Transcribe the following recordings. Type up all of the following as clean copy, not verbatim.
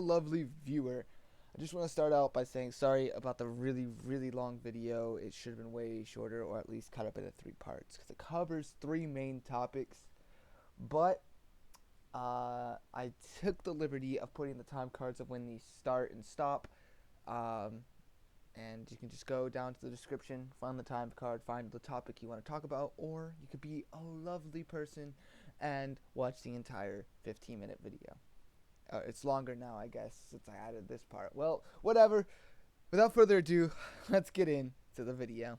lovely viewer. I just want to start out by saying sorry about the really, really long video. It should have been way shorter, or at least cut up into 3 parts, because it covers 3 main topics. But I took the liberty of putting the time cards of when these start and stop. Um, and you can just go down to the description, find the time card, find the topic you want to talk about, or you could be a lovely person and watch the entire 15-minute video. It's longer now, I guess, since I added this part. Well, whatever. Without further ado, let's get into the video.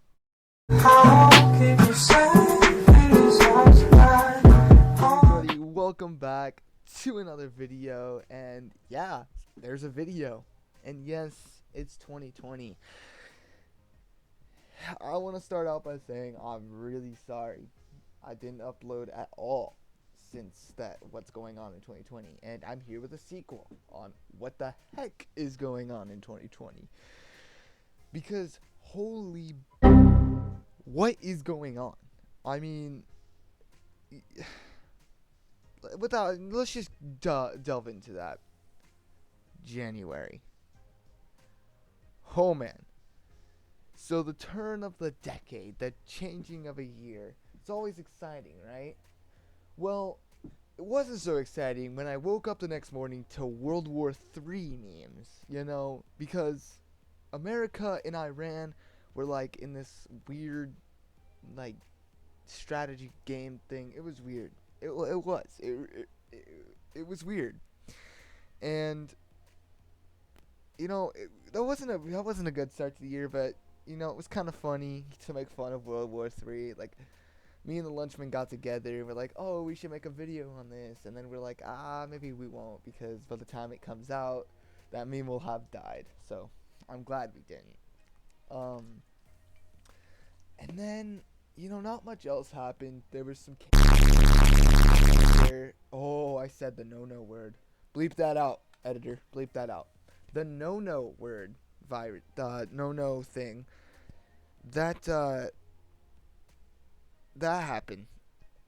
Everybody, welcome back to another video, and yeah, there's a video, and yes, it's 2020. I want to start out by saying I'm really sorry I didn't upload at all since what's going on in 2020, and I'm here with a sequel on what the heck is going on in 2020, because holy, what is going on? I mean, let's just delve into that. January. Oh man. So the turn of the decade, the changing of a year, it's always exciting, right? Well, it wasn't so exciting when I woke up the next morning to World War III memes, because America and Iran were like in this weird, like, strategy game thing. It was weird. It was weird. And, that wasn't a good start to the year, but, it was kind of funny to make fun of World War III. Like, me and the lunchmen got together and we're like, oh, we should make a video on this. And then we're like, maybe we won't, because by the time it comes out, that meme will have died. So I'm glad we didn't. And then, not much else happened. There was some there. Oh, I said the no word. Bleep that out, editor. Bleep that out. The no word virus, the no thing. That happened,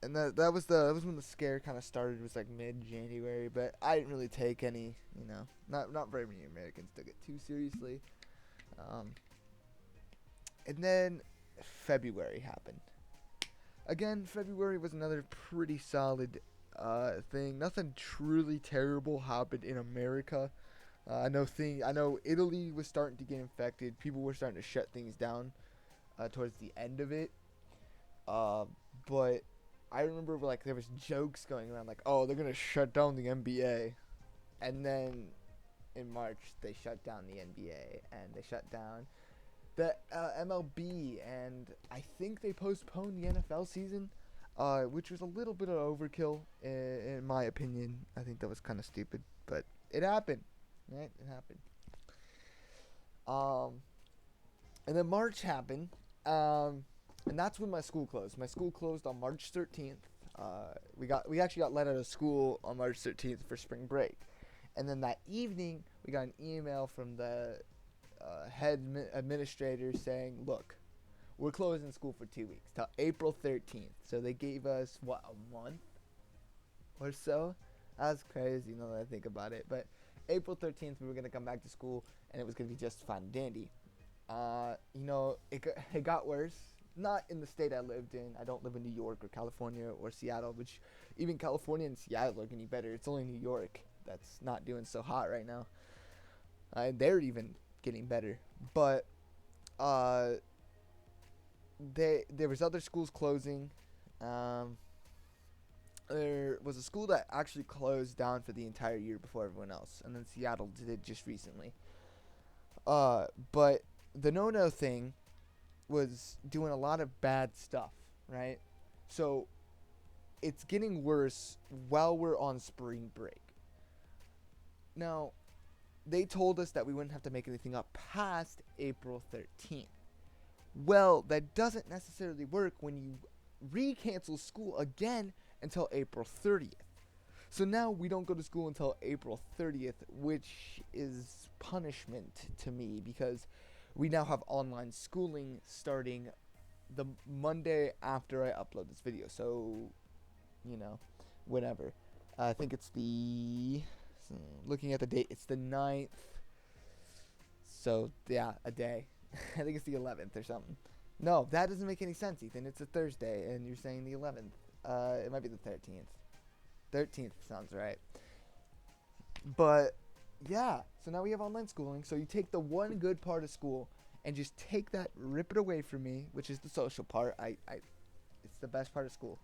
and that was when the scare kind of started. It was like mid-January, but I didn't really take any, not very many Americans took it too seriously. And then February happened. Again, February was another pretty solid thing. Nothing truly terrible happened in America. I know Italy was starting to get infected. People were starting to shut things down towards the end of it. But I remember like there was jokes going around like, oh, they're gonna shut down the NBA, and then in March they shut down the NBA and they shut down the MLB, and I think they postponed the NFL season, which was a little bit of overkill in my opinion. I think that was kind of stupid, but it happened, right? It happened. And then March happened. And that's when my school closed. My school closed on March 13th. We actually got let out of school on March 13th for spring break. And then that evening, we got an email from the head administrator saying, look, we're closing school for 2 weeks till April 13th. So they gave us, a month or so? That's crazy now that I think about it. But April 13th, we were going to come back to school, and it was going to be just fine and dandy. It got worse. Not in the state I lived in. I don't live in New York or California or Seattle, which even California and Seattle are getting better. It's only New York that's not doing so hot right now. They're even getting better. But there was other schools closing. There was a school that actually closed down for the entire year before everyone else, and then Seattle did it just recently. But the no thing was doing a lot of bad stuff, right? So it's getting worse while we're on spring break. Now, they told us that we wouldn't have to make anything up past April 13th. Well, that doesn't necessarily work when you re-cancel school again until April 30th. So now we don't go to school until April 30th, which is punishment to me because we now have online schooling starting the Monday after I upload this video. So, whatever. I think it's the So looking at the date, it's the 9th. So yeah, a day. I think it's the 11th or something. No, that doesn't make any sense, Ethan. It's a Thursday, and you're saying the 11th. It might be the 13th. 13th sounds right. But yeah, so now we have online schooling. So you take the one good part of school and just take that, rip it away from me, which is the social part. It's the best part of school.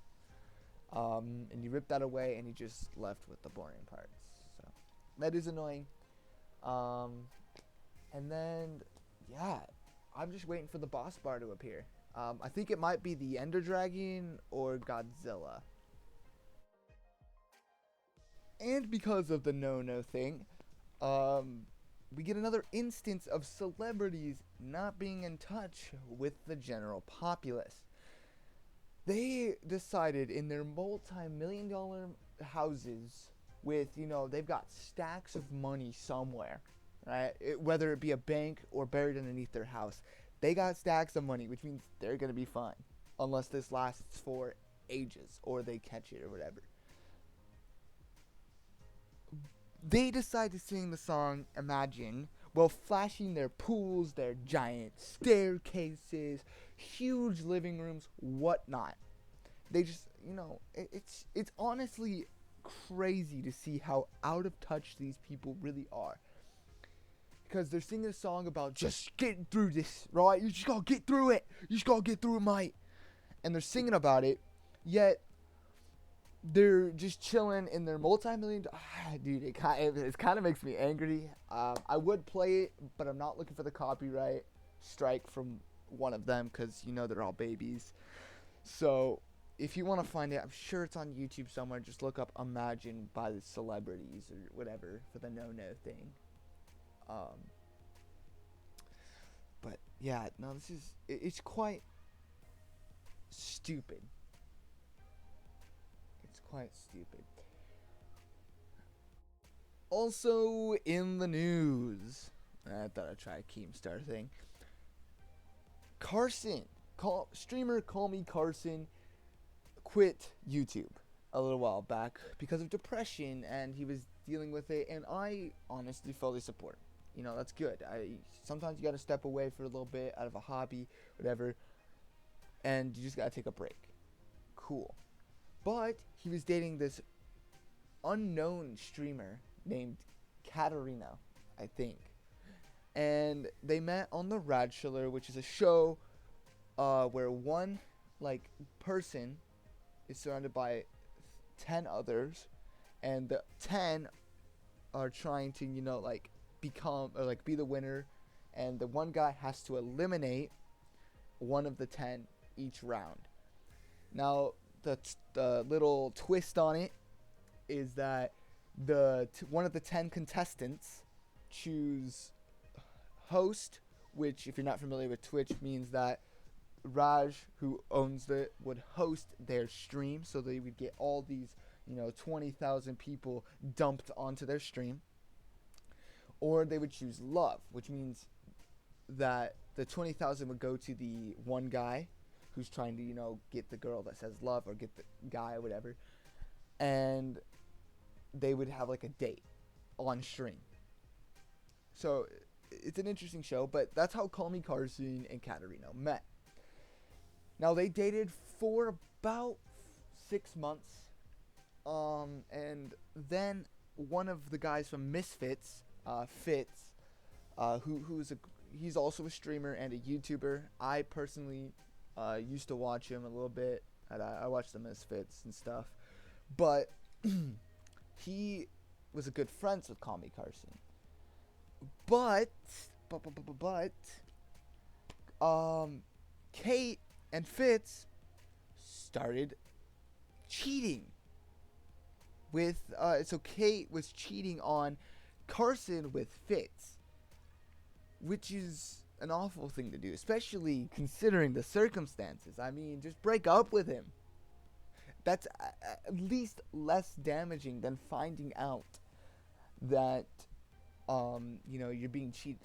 And you rip that away, and you just left with the boring parts. So that is annoying. And then, yeah, I'm just waiting for the boss bar to appear. I think it might be the Ender Dragon or Godzilla. And because of the no thing, we get another instance of celebrities not being in touch with the general populace. They decided in their multi-million-dollar houses with, they've got stacks of money somewhere, right? Whether it be a bank or buried underneath their house. They got stacks of money, which means they're going to be fine. Unless this lasts for ages or they catch it or whatever. They decide to sing the song Imagine while flashing their pools, their giant staircases, huge living rooms, whatnot. They just, it's honestly crazy to see how out of touch these people really are. Because they're singing a song about just getting through this, right? You just gotta get through it. You just gotta get through it, mate. And they're singing about it, yet they're just chilling in their multi-million. Dude, it kind of makes me angry. I would play it, but I'm not looking for the copyright strike from one of them because they're all babies. So if you want to find it, I'm sure it's on YouTube somewhere. Just look up "Imagine" by the Celebrities or whatever for the no thing. But yeah, no, it's quite stupid. Quite stupid. Also in the news, I thought I'd try a Keemstar thing. Streamer Call Me Carson quit YouTube a little while back because of depression, and he was dealing with it, and I honestly fully support him. That's good. Sometimes you gotta step away for a little bit out of a hobby, whatever, and you just gotta take a break. Cool. But he was dating this unknown streamer named Katarina, I think. And they met on the Radchiller, which is a show where one person is surrounded by 10 others, and the 10 are trying to become or be the winner, and the one guy has to eliminate one of the 10 each round. Now the little twist on it is that one of the 10 contestants choose host, which, if you're not familiar with Twitch, means that Raj, who owns it, would host their stream, so they would get all these 20,000 people dumped onto their stream. Or they would choose love, which means that the 20,000 would go to the one guy who's trying to, get the girl that says love, or get the guy or whatever. And they would have a date on stream. So it's an interesting show, but that's how Call Me Carson and Katarina met. Now they dated for about 6 months. And then one of the guys from Misfits, Fitz, he's also a streamer and a YouTuber. I personally used to watch him a little bit. I watched the Misfits and stuff, but he was a good friends with Call Me Carson. But Kate and Fitz started cheating with. So Kate was cheating on Carson with Fitz, which is an awful thing to do, especially considering the circumstances. I mean, just break up with him. That's at least less damaging than finding out that, you're being cheated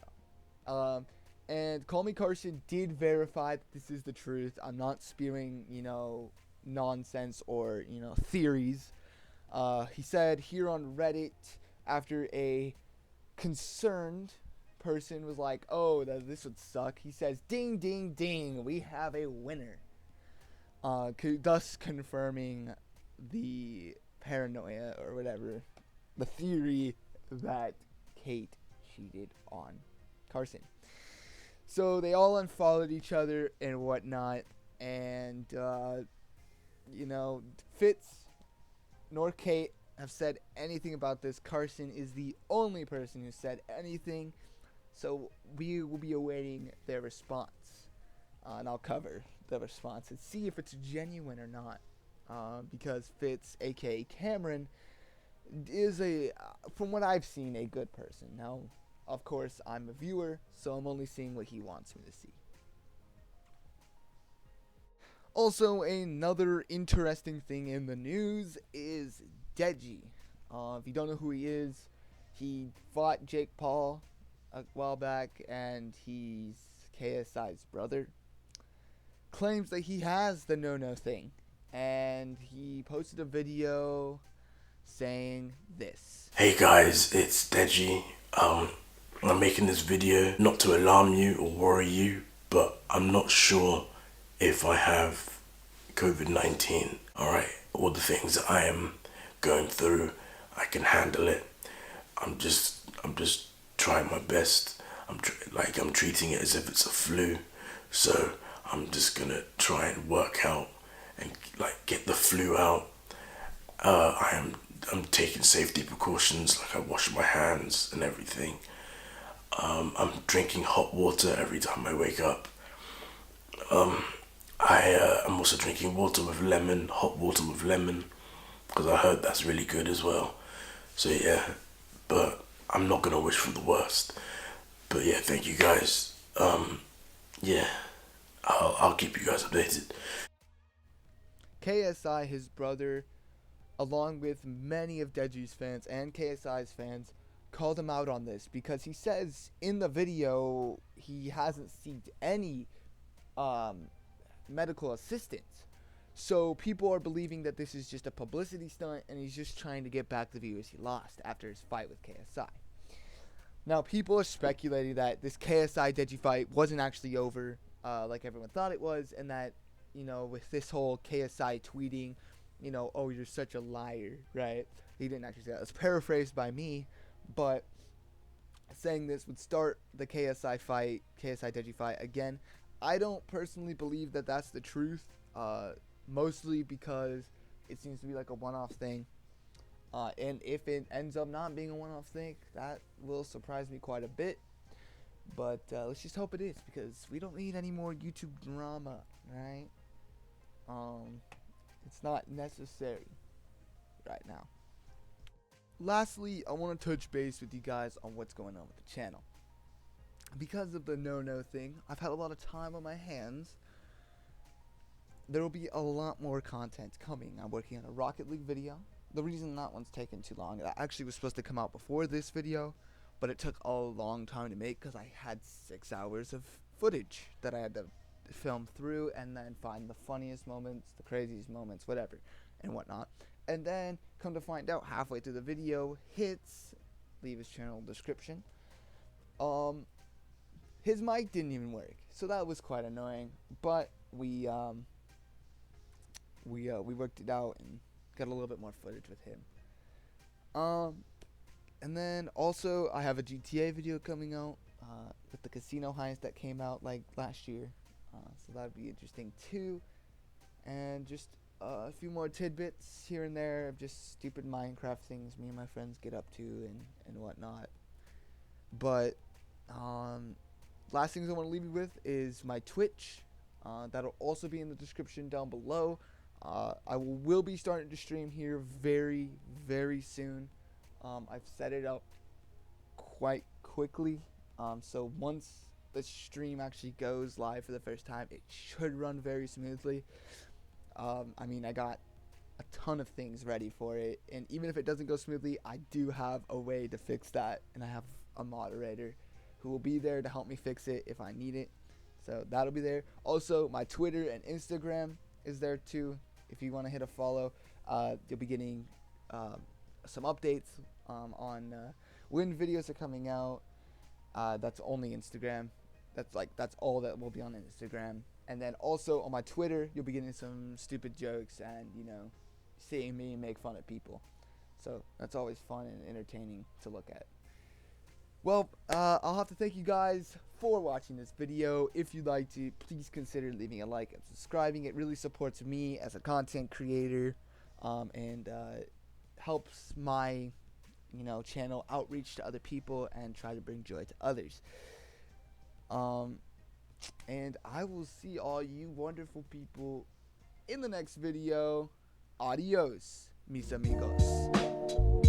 on. And Call Me Carson did verify that this is the truth. I'm not spewing, nonsense or, theories. He said here on Reddit, after a concerned person was like, "Oh, this would suck," he says, "Ding, ding, ding, we have a winner." Thus confirming the paranoia or whatever, the theory that Kate cheated on Carson. So they all unfollowed each other and whatnot, and Fitz nor Kate have said anything about this. Carson is the only person who said anything, so we will be awaiting their response, and I'll cover the response and see if it's genuine or not, because Fitz, aka Cameron, is from what I've seen, a good person. Now, of course, I'm a viewer, so I'm only seeing what he wants me to see. Also, another interesting thing in the news is Deji. If you don't know who he is, he fought Jake Paul a while back, and he's KSI's brother. Claims that he has the no-no thing, and he posted a video saying this. Hey guys, it's Deji. I'm making this video not to alarm you or worry you, but I'm not sure if I have COVID-19. Alright, all the things that I am going through, I can handle it. I'm just trying my best. I'm treating it as if it's a flu. So I'm just gonna try and work out and get the flu out. I'm taking safety precautions, like I wash my hands and everything. I'm drinking hot water every time I wake up. I'm also drinking water with lemon, hot water with lemon, because I heard that's really good as well. So yeah, but I'm not gonna wish for the worst. But yeah, thank you guys. Yeah, I'll keep you guys updated. KSI, his brother, along with many of Deji's fans and KSI's fans, called him out on this because he says in the video he hasn't seeked any medical assistance. So people are believing that this is just a publicity stunt and he's just trying to get back the viewers he lost after his fight with KSI. Now people are speculating that this KSI Deji fight wasn't actually over like everyone thought it was, and that, with this whole KSI tweeting, "Oh, you're such a liar," right? He didn't actually say that. It's paraphrased by me, but saying this would start the KSI Deji fight again. I don't personally believe that that's the truth, mostly because it seems to be like a one-off thing. And if it ends up not being a one-off thing, that will surprise me quite a bit. But let's just hope it is, because we don't need any more YouTube drama, right? It's not necessary right now. Lastly, I want to touch base with you guys on what's going on with the channel. Because of the no-no thing, I've had a lot of time on my hands. There will be a lot more content coming. I'm working on a Rocket League video. The reason that one's taken too long, it actually was supposed to come out before this video, but it took a long time to make because I had 6 hours of footage that I had to film through and then find the funniest moments, the craziest moments, whatever, and whatnot. And then, come to find out, halfway through the video hits, leave his channel description, his mic didn't even work, so that was quite annoying. But we worked it out and got a little bit more footage with him. And then also I have a GTA video coming out with the casino heist that came out like last year, so that'd be interesting too. And just a few more tidbits here and there of just stupid Minecraft things me and my friends get up to and whatnot. But last things I want to leave you with is my Twitch. That'll also be in the description down below. I will be starting to stream here very, very soon. I've set it up quite quickly. So once the stream actually goes live for the first time, it should run very smoothly. I got a ton of things ready for it, and even if it doesn't go smoothly, I do have a way to fix that, and I have a moderator who will be there to help me fix it if I need it. So that'll be there. Also, my Twitter and Instagram is there too. If you want to hit a follow, you'll be getting some updates on when videos are coming out. That's only Instagram. That's all that will be on Instagram. And then also on my Twitter, you'll be getting some stupid jokes and seeing me make fun of people. So that's always fun and entertaining to look at. Well, I'll have to thank you guys for watching this video. If you'd like to, please consider leaving a like and subscribing. It really supports me as a content creator, and helps my channel outreach to other people and try to bring joy to others. And I will see all you wonderful people in the next video. Adios, mis amigos.